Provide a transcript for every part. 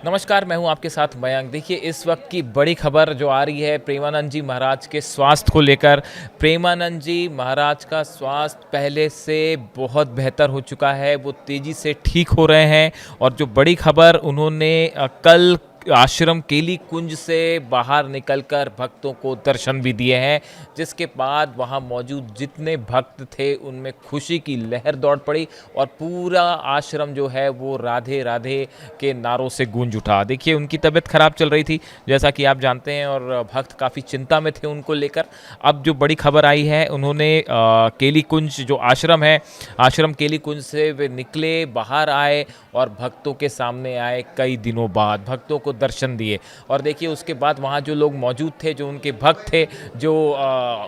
नमस्कार, मैं हूं आपके साथ मयंक। देखिए, इस वक्त की बड़ी खबर जो आ रही है प्रेमानंद जी महाराज के स्वास्थ्य को लेकर। प्रेमानंद जी महाराज का स्वास्थ्य पहले से बहुत बेहतर हो चुका है, वो तेज़ी से ठीक हो रहे हैं। और जो बड़ी खबर उन्होंने कल आश्रम केली कुंज से बाहर निकलकर भक्तों को दर्शन भी दिए हैं, जिसके बाद वहां मौजूद जितने भक्त थे उनमें खुशी की लहर दौड़ पड़ी और पूरा आश्रम जो है वो राधे राधे के नारों से गूंज उठा। देखिए, उनकी तबीयत खराब चल रही थी, जैसा कि आप जानते हैं, और भक्त काफ़ी चिंता में थे उनको लेकर। अब जो बड़ी खबर आई है, उन्होंने केली कुंज जो आश्रम है, आश्रम केली कुंज से वे निकले, बाहर आए और भक्तों के सामने आए। कई दिनों बाद भक्तों को दर्शन दिए। और देखिए, उसके बाद वहाँ जो लोग मौजूद थे, जो उनके भक्त थे, जो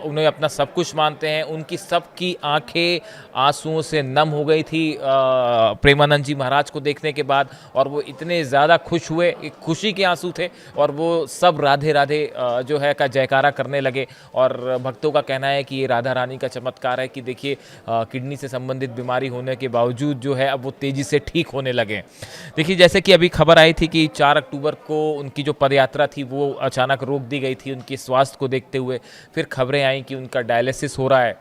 उन्हें अपना सब कुछ मानते हैं, उनकी सबकी आंखें आंसुओं से नम हो गई थी प्रेमानंद जी महाराज को देखने के बाद। और वो इतने ज़्यादा खुश हुए, एक खुशी के आंसू थे, और वो सब राधे राधे जो है का जयकारा करने लगे। और भक्तों का कहना है कि ये राधा रानी का चमत्कार है कि देखिए, किडनी से संबंधित बीमारी होने के बावजूद जो है अब वो तेज़ी से ठीक होने लगे। देखिए, जैसे कि अभी खबर आई थी कि 4 अक्टूबर को उनकी जो पदयात्रा थी वो अचानक रोक दी गई थी उनके स्वास्थ्य को देखते हुए। फिर खबरें आई कि उनका डायलिसिस हो रहा है।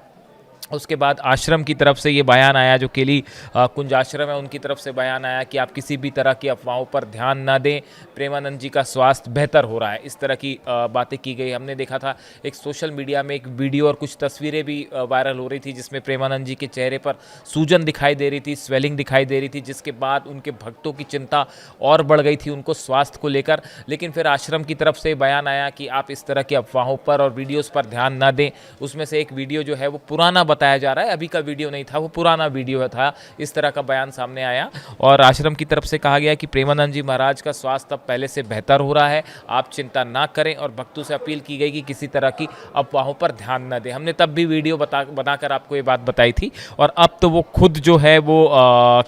उसके बाद आश्रम की तरफ से ये बयान आया, जो केली कुंज आश्रम है उनकी तरफ से बयान आया कि आप किसी भी तरह की अफवाहों पर ध्यान ना दें, प्रेमानंद जी का स्वास्थ्य बेहतर हो रहा है। इस तरह की बातें की गई। हमने देखा था एक सोशल मीडिया में एक वीडियो और कुछ तस्वीरें भी वायरल हो रही थी, जिसमें प्रेमानंद जी के चेहरे पर सूजन दिखाई दे रही थी, स्वेलिंग दिखाई दे रही थी, जिसके बाद उनके भक्तों की चिंता और बढ़ गई थी उनको स्वास्थ्य को लेकर। लेकिन फिर आश्रम की तरफ से बयान आया कि आप इस तरह की अफवाहों पर और वीडियोज़ पर ध्यान ना दें। उसमें से एक वीडियो जो है वो पुराना बताया जा रहा है, अभी का वीडियो नहीं था, वो पुराना वीडियो था। इस तरह का बयान सामने आया और आश्रम की तरफ से कहा गया कि प्रेमानंद जी महाराज का स्वास्थ्य अब पहले से बेहतर हो रहा है, आप चिंता ना करें। और भक्तों से अपील की गई कि किसी तरह की अफवाहों पर ध्यान न दें। हमने तब भी वीडियो बनाकर आपको ये बात बताई थी। और अब तो वो खुद जो है वो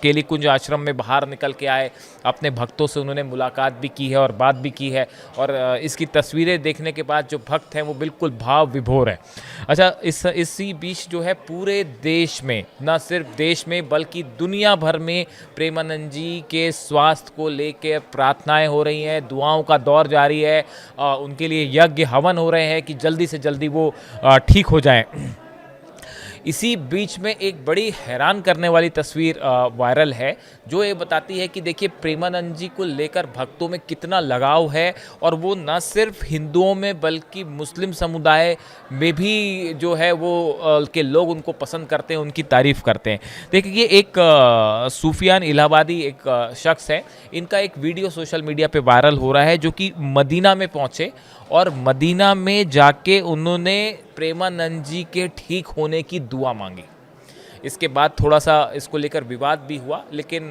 केली कुंज आश्रम में बाहर निकल के आए, अपने भक्तों से उन्होंने मुलाकात भी की है और बात भी की है। और इसकी तस्वीरें देखने के बाद जो भक्त हैं वो बिल्कुल भाव विभोर हैं। अच्छा, इसी बीच जो है पूरे देश में, न सिर्फ देश में बल्कि दुनिया भर में प्रेमानंद जी के स्वास्थ्य को लेकर प्रार्थनाएं हो रही हैं, दुआओं का दौर जारी है। उनके लिए यज्ञ हवन हो रहे हैं कि जल्दी से जल्दी वो ठीक हो जाएं। इसी बीच में एक बड़ी हैरान करने वाली तस्वीर वायरल है, जो ये बताती है कि देखिए, प्रेमानंद जी को लेकर भक्तों में कितना लगाव है। और वो न सिर्फ हिंदुओं में बल्कि मुस्लिम समुदाय में भी जो है वो के लोग उनको पसंद करते हैं, उनकी तारीफ़ करते हैं। देखिए, एक सूफियान इलाहाबादी एक शख्स है, इनका एक वीडियो सोशल मीडिया पे वायरल हो रहा है, जो कि मदीना में पहुँचे और मदीना में जाके उन्होंने प्रेमानंद जी के ठीक होने की दुआ मांगी। इसके बाद थोड़ा सा इसको लेकर विवाद भी हुआ, लेकिन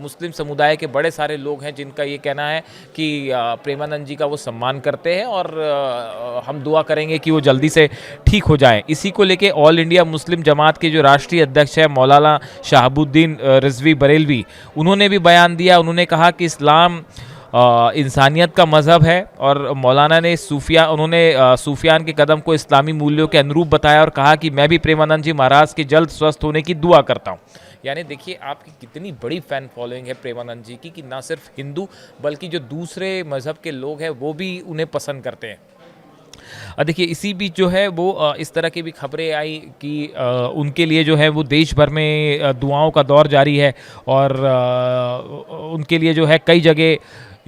मुस्लिम समुदाय के बड़े सारे लोग हैं जिनका ये कहना है कि प्रेमानंद जी का वो सम्मान करते हैं और हम दुआ करेंगे कि वो जल्दी से ठीक हो जाए। इसी को लेके ऑल इंडिया मुस्लिम जमात के जो राष्ट्रीय अध्यक्ष है मौलाना शहाबुद्दीन रिजवी बरेलवी, उन्होंने भी बयान दिया। उन्होंने कहा कि इस्लाम इंसानियत का मज़हब है और मौलाना ने सूफियान के कदम को इस्लामी मूल्यों के अनुरूप बताया और कहा कि मैं भी प्रेमानंद जी महाराज के जल्द स्वस्थ होने की दुआ करता हूँ। यानी देखिए, आपकी कितनी बड़ी फ़ैन फॉलोइंग है प्रेमानंद जी की, कि ना सिर्फ हिंदू बल्कि जो दूसरे मज़हब के लोग हैं वो भी उन्हें पसंद करते हैं। देखिए, इसी बीच जो है वो इस तरह की भी खबरें आई कि उनके लिए जो है वो देश भर में दुआओं का दौर जारी है। और उनके लिए जो है कई जगह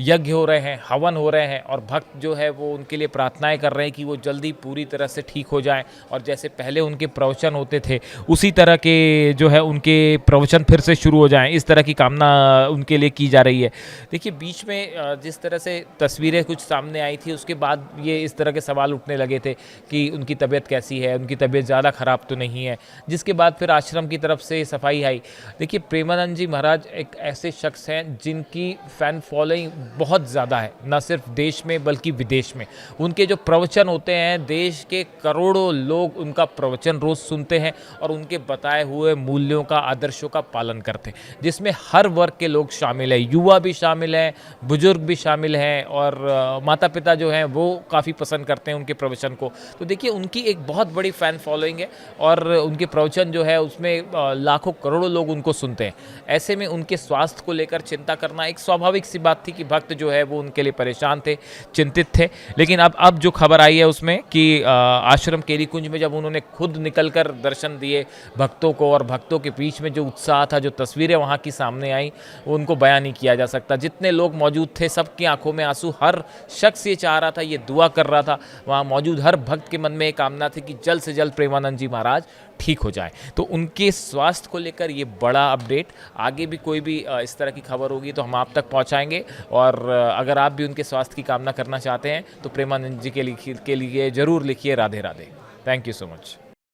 यज्ञ हो रहे हैं, हवन हो रहे हैं, और भक्त जो है वो उनके लिए प्रार्थनाएं कर रहे हैं कि वो जल्दी पूरी तरह से ठीक हो जाएं। और जैसे पहले उनके प्रवचन होते थे, उसी तरह के जो है उनके प्रवचन फिर से शुरू हो जाएं, इस तरह की कामना उनके लिए की जा रही है। देखिए, बीच में जिस तरह से तस्वीरें कुछ सामने आई थी, उसके बाद ये इस तरह के सवाल उठने लगे थे कि उनकी तबीयत कैसी है, उनकी तबीयत ज़्यादा ख़राब तो नहीं है, जिसके बाद फिर आश्रम की तरफ से सफाई आई। देखिए, प्रेमानंद जी महाराज एक ऐसे शख्स हैं जिनकी फ़ैन फॉलोइंग बहुत ज़्यादा है, न सिर्फ देश में बल्कि विदेश में। उनके जो प्रवचन होते हैं, देश के करोड़ों लोग उनका प्रवचन रोज़ सुनते हैं और उनके बताए हुए मूल्यों का, आदर्शों का पालन करते हैं, जिसमें हर वर्ग के लोग शामिल हैं, युवा भी शामिल हैं, बुजुर्ग भी शामिल हैं, और माता पिता जो हैं वो काफ़ी पसंद करते हैं उनके प्रवचन को। तो देखिए, उनकी एक बहुत बड़ी फ़ैन फॉलोइंग है और उनके प्रवचन जो है उसमें लाखों करोड़ों लोग उनको सुनते हैं। ऐसे में उनके स्वास्थ्य को लेकर चिंता करना एक स्वाभाविक सी बात थी कि भक्त भक्त जो है वो उनके लिए परेशान थे, चिंतित थे। लेकिन अब जो खबर आई है उसमें कि आश्रम केली कुंज में जब उन्होंने खुद निकलकर दर्शन दिए भक्तों को, और भक्तों के बीच में जो उत्साह था, जो तस्वीरें वहाँ की सामने आई, उनको बयान नहीं किया जा सकता। जितने लोग मौजूद थे सबकी आंखों में आंसू, हर शख्स ये चाह रहा था, ये दुआ कर रहा था, वहाँ मौजूद हर भक्त के मन में एक कामना थी कि जल्द से जल्द प्रेमानंद जी महाराज ठीक हो जाए। तो उनके स्वास्थ्य को लेकर ये बड़ा अपडेट। आगे भी कोई भी इस तरह की खबर होगी तो हम आप तक पहुंचाएंगे, और अगर आप भी उनके स्वास्थ्य की कामना करना चाहते हैं तो प्रेमानंद जी के लिए ज़रूर लिखिए Radhe Radhe. Thank you so much.